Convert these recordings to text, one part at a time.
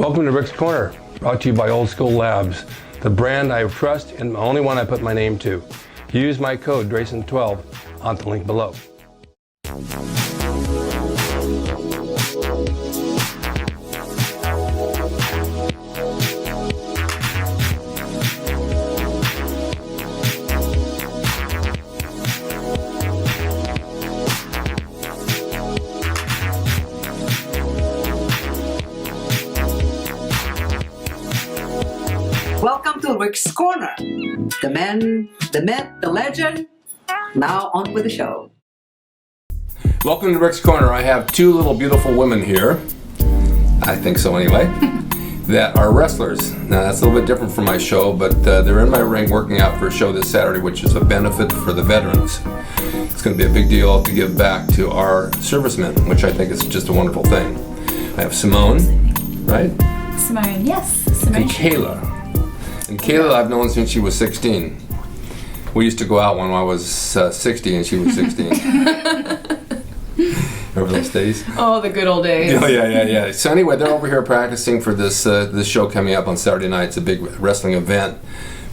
Welcome to Rick's Corner, brought to you by Old School Labs, the brand I trust and the only one I put my name to. Use my code drasin12 on the link below. Welcome to Rick's Corner. The man, the myth, the legend. Now on with the show. Welcome to Rick's Corner. I have two little beautiful women here, I think so anyway, that are wrestlers. Now that's a little bit different from my show, but they're in my ring working out for a show this Saturday, which is a benefit for the veterans. It's going to be a big deal to give back to our servicemen, which I think is just a wonderful thing. I have Simone, right? Simone, yes. Simone. And Kayla. And Kayla I've known since she was 16. We used to go out when I was 60 and she was 16. Remember those days? Oh, the good old days. Oh, yeah. So anyway, they're over here practicing for this show coming up on Saturday night. It's a big wrestling event,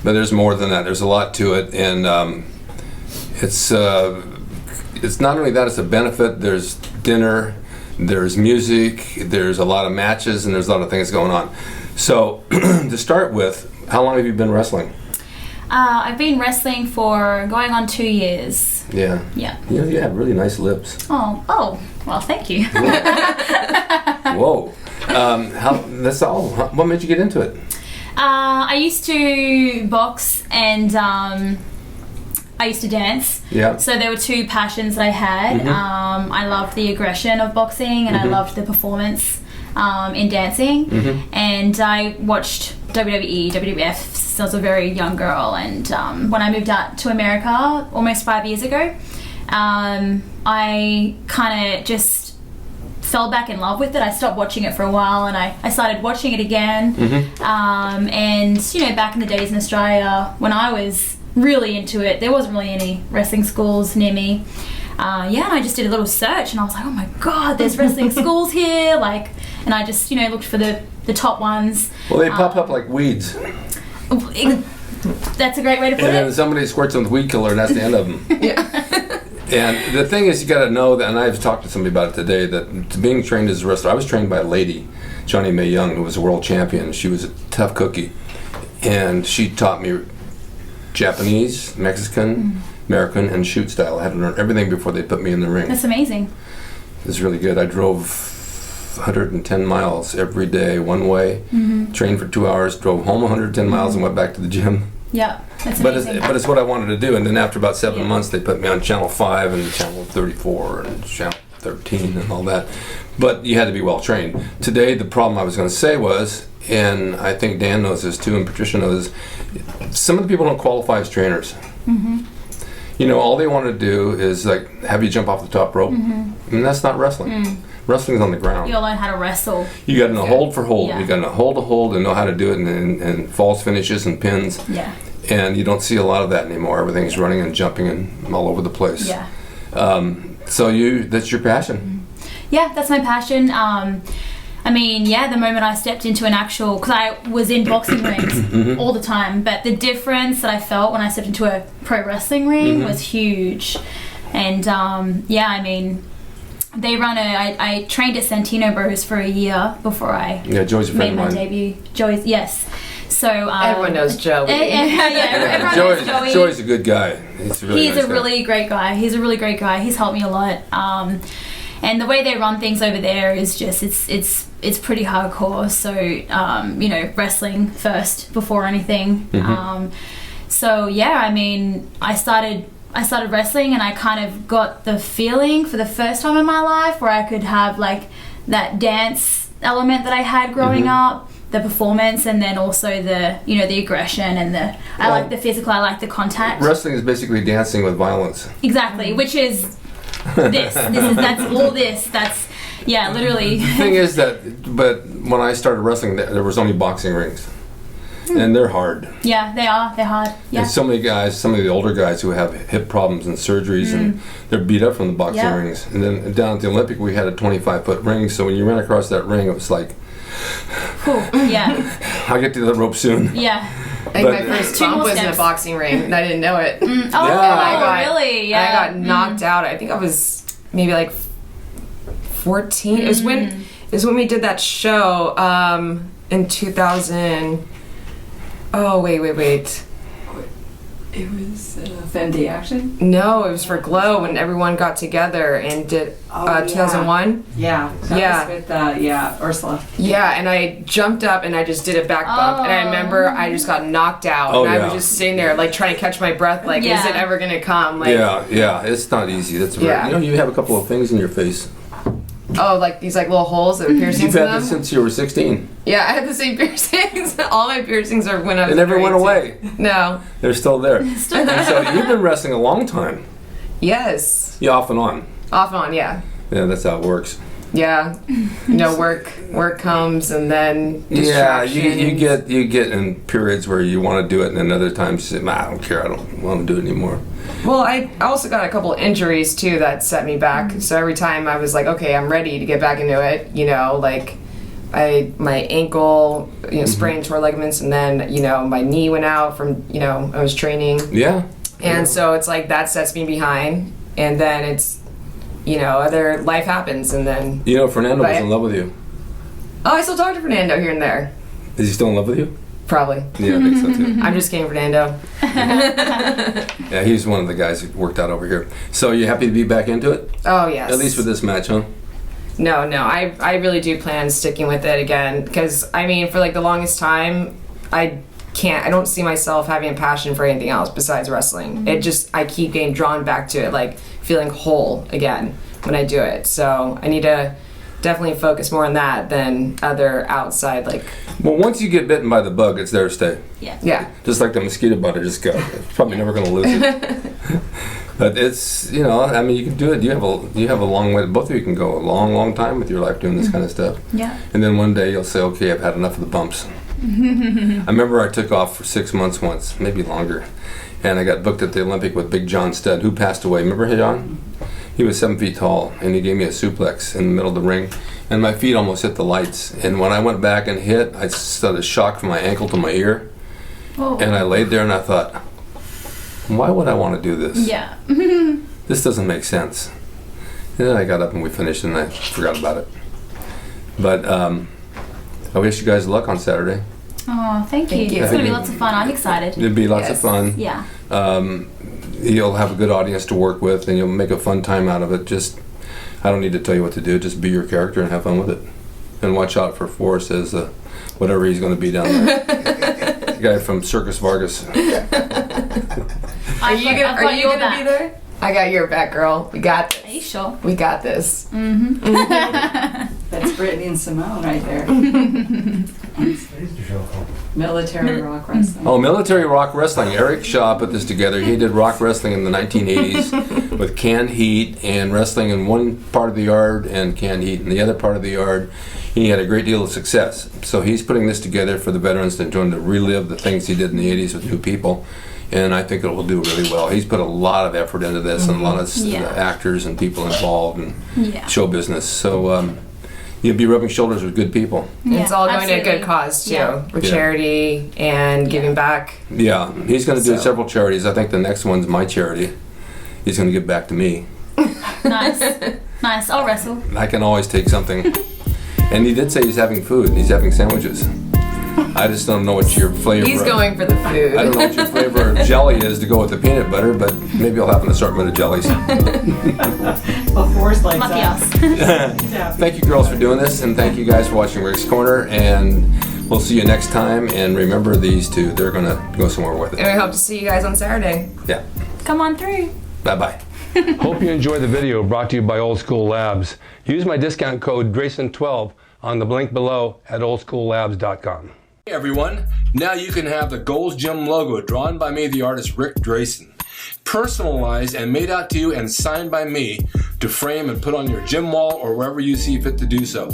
but there's more than that. There's a lot to it, and it's not only that, it's a benefit. There's dinner, there's music, there's a lot of matches, and there's a lot of things going on. So to start with, how long have you been wrestling? I've been wrestling for going on 2 years. Yeah. Yeah. You have really nice lips. Oh, well, thank you. Whoa. That's all. What made you get into it? I used to box and I used to dance. Yeah. So there were two passions that I had. Mm-hmm. I loved the aggression of boxing and I loved the performance in dancing. Mm-hmm. And I watched WWE, WWF since I was a very young girl. And when I moved out to America almost 5 years ago, I kind of just fell back in love with it. I stopped watching it for a while and I started watching it again. Mm-hmm. And, you know, back in the days in Australia, when I was really into it, there wasn't really any wrestling schools near me. And I just did a little search and I was like, oh my God, there's wrestling schools here. And I just, you know, looked for the top ones. Well, they pop up like weeds. That's a great way to put it. And then somebody squirts them with weed killer and that's the end of them. Yeah. And the thing is, you got to know that, and I've talked to somebody about it today, that being trained as a wrestler, I was trained by a lady, Johnny Mae Young, who was a world champion. She was a tough cookie. And she taught me Japanese, Mexican, American, and shoot style. I had to learn everything before they put me in the ring. That's amazing. It was really good. I drove 110 miles every day, one way, trained for 2 hours, drove home 110 miles and went back to the gym. Yeah, that's amazing. But it's what I wanted to do. And then after about 7 months, they put me on Channel 5 and Channel 34 and Channel 13 and all that. But you had to be well trained. Today, the problem I was going to say was, and I think Dan knows this too, and Patricia knows this, some of the people don't qualify as trainers. Mm-hmm. You know, all they want to do is like have you jump off the top rope. And that's not wrestling. Wrestling's on the ground. You gotta learn how to wrestle. You got to know hold for hold. Yeah. You got to know hold to hold and know how to do it, and false finishes and pins. Yeah. And you don't see a lot of that anymore. Everything's running and jumping and all over the place. Yeah. So that's your passion. Yeah, that's my passion. I mean, the moment I stepped into an actual, because I was in boxing rings all the time, but the difference that I felt when I stepped into a pro wrestling ring was huge. And I mean, they run I trained at Santino Bros for a year before I Joey's a friend made my of mine. debut. Joey's, yes. So everyone knows Joey. Everyone knows Joey. Joey's a good guy. He's a really nice guy. Really great guy. He's a really great guy. He's helped me a lot. And the way they run things over there is just it's pretty hardcore. So you know, wrestling first before anything. I mean, I started wrestling and I kind of got the feeling for the first time in my life where I could have like that dance element that I had growing up, the performance, and then also the, you know, the aggression and I like the physical, I like the contact. Wrestling is basically dancing with violence. Exactly, which is that's all this. That's literally. The thing is but when I started wrestling, there was only boxing rings. And they're hard. Yeah, they are. They're hard. Yeah. And so many guys, some of the older guys who have hip problems and surgeries, and they're beat up from the boxing rings. And then down at the Olympic, we had a 25-foot ring. So when you ran across that ring, it was like, Cool. Yeah. I'll get to the rope soon. Yeah. I think my But- first Two bump more was in a steps. boxing ring, and I didn't know it. Oh, Yeah. really? Yeah. I got knocked out. I think I was maybe like 14. It was when we did that show in 2000. Oh wait. It was Fendi Action? No, it was for Glow when everyone got together and did Oh, 2001. Yeah. That Yeah. was with, Ursula. Yeah, and I jumped up and I just did a back bump, and I remember I just got knocked out, Oh, and I yeah. was just sitting there like trying to catch my breath, like, is Yeah. it ever gonna come? Like, Yeah, it's not easy. That's very, Yeah. you have a couple of things in your face. oh, like these like little holes that were piercings You've in had them. this since you were 16. Yeah, I had the same piercings. All my piercings are when I was. They never went grade away. two. No. They're still there. And so you've been wrestling a long time. Yes. Yeah, off and on. Off and on. Yeah. Yeah, that's how it works. Yeah. Work comes and then Yeah, distractions. you get in periods where you want to do it, and then other times you say, "Nah, I don't care. I don't want to do it anymore." Well, I also got a couple of injuries too that set me back. So every time I was like, okay, I'm ready to get back into it. Like my ankle, sprained tore ligaments, and then my knee went out from I was training, Yeah. and so it's like that sets me behind, and then it's other life happens, and then Fernando was in love with you. I still talk to Fernando here and there, Is he still in love with you? probably. Yeah, I think so too. I'm just kidding, Fernando. Yeah, he's one of the guys who worked out over here. So you happy to be back into it? Oh yes. At least for this match, huh? No, I really do plan sticking with it again, because for like the longest time, I don't see myself having a passion for anything else besides wrestling. I keep getting drawn back to it, like feeling whole again when I do it. So I need to definitely focus more on that than other outside, like, Well, once you get bitten by the bug, it's there to stay. yeah. Just like the mosquito bite, just go. Probably never going to lose it. But it's, you can do it. You have a long way. Both of you can go a long, long time with your life doing this kind of stuff. Yeah. And then one day you'll say, okay, I've had enough of the bumps. I remember I took off for 6 months once, maybe longer. And I got booked at the Olympic with Big John Studd, who passed away. Remember John? He was 7 feet tall, and he gave me a suplex in the middle of the ring. And my feet almost hit the lights. And when I went back and hit, I started shock from my ankle to my ear. Oh. And I laid there and I thought, why would I want to do this? Yeah. This doesn't make sense. And then I got up and we finished and I forgot about it. But I wish you guys luck on Saturday. Oh, thank you. Thank you. It's going to be lots of fun. I'm excited. It'll be lots of Yes. fun. Yeah. You'll have a good audience to work with and you'll make a fun time out of it. Just, I don't need to tell you what to do. Just be your character and have fun with it. And watch out for Forrest as whatever he's going to be down there. The guy from Circus Vargas. Are you gonna be there? I got your back, girl. We got this. Are you sure? We got this. That's Brittany and Simone right there. Military rock wrestling. Oh, Military Rock Wrestling. Eric Shaw put this together. He did rock wrestling in the 1980s with canned heat and wrestling in one part of the yard and canned heat in the other part of the yard. He had a great deal of success. So he's putting this together for the veterans to join to relive the things he did in the 80s with new people. And I think it will do really well. He's put a lot of effort into this and a lot of actors and people involved and show business. So you'll be rubbing shoulders with good people. Yeah, It's all going to a absolutely. good cause too, Yeah. with Yeah. charity and giving back. Yeah, he's going to do So- several charities. I think the next one's my charity. He's going to give back to me. Nice. Nice. I'll wrestle. I can always take something. And he did say he's having food. He's having sandwiches. I just don't know what your flavor. He's going for the food. I don't know what your flavor of jelly is to go with the peanut butter, but maybe I'll have an assortment of jellies. Well, Forrest likes Lucky that. us. Yeah. Thank you, girls, for doing this, and thank you guys for watching Rick's Corner. And we'll see you next time. And remember these two; they're gonna go somewhere with And it. we hope to see you guys on Saturday. Yeah. Come on through. Bye bye. Hope you enjoyed the video brought to you by Old School Labs. Use my discount code DRASIN12 on the link below at oldschoollabs.com. Hey everyone, now you can have the Gold's Gym logo drawn by me, the artist Rick Drasin, personalized and made out to you and signed by me to frame and put on your gym wall or wherever you see fit to do so.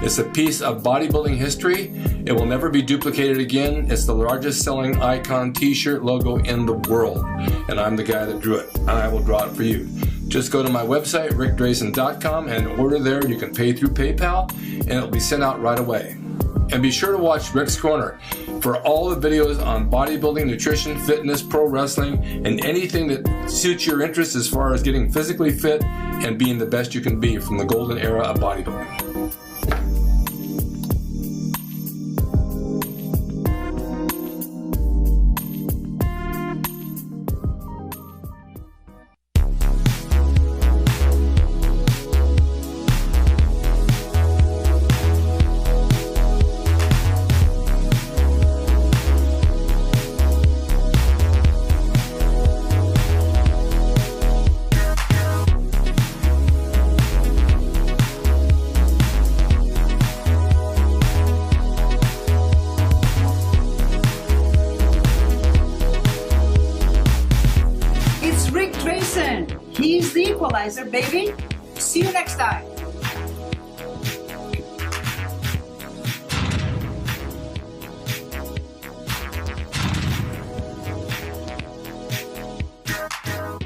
It's a piece of bodybuilding history. It will never be duplicated again. It's the largest selling icon t-shirt logo in the world, and I'm the guy that drew it, and I will draw it for you. Just go to my website, rickdrasin.com, and order there. You can pay through PayPal, and it'll be sent out right away. And be sure to watch Rick's Corner for all the videos on bodybuilding, nutrition, fitness, pro wrestling, and anything that suits your interest as far as getting physically fit and being the best you can be from the golden era of bodybuilding. It's Rick Drasin. He's the equalizer, baby. See you next time.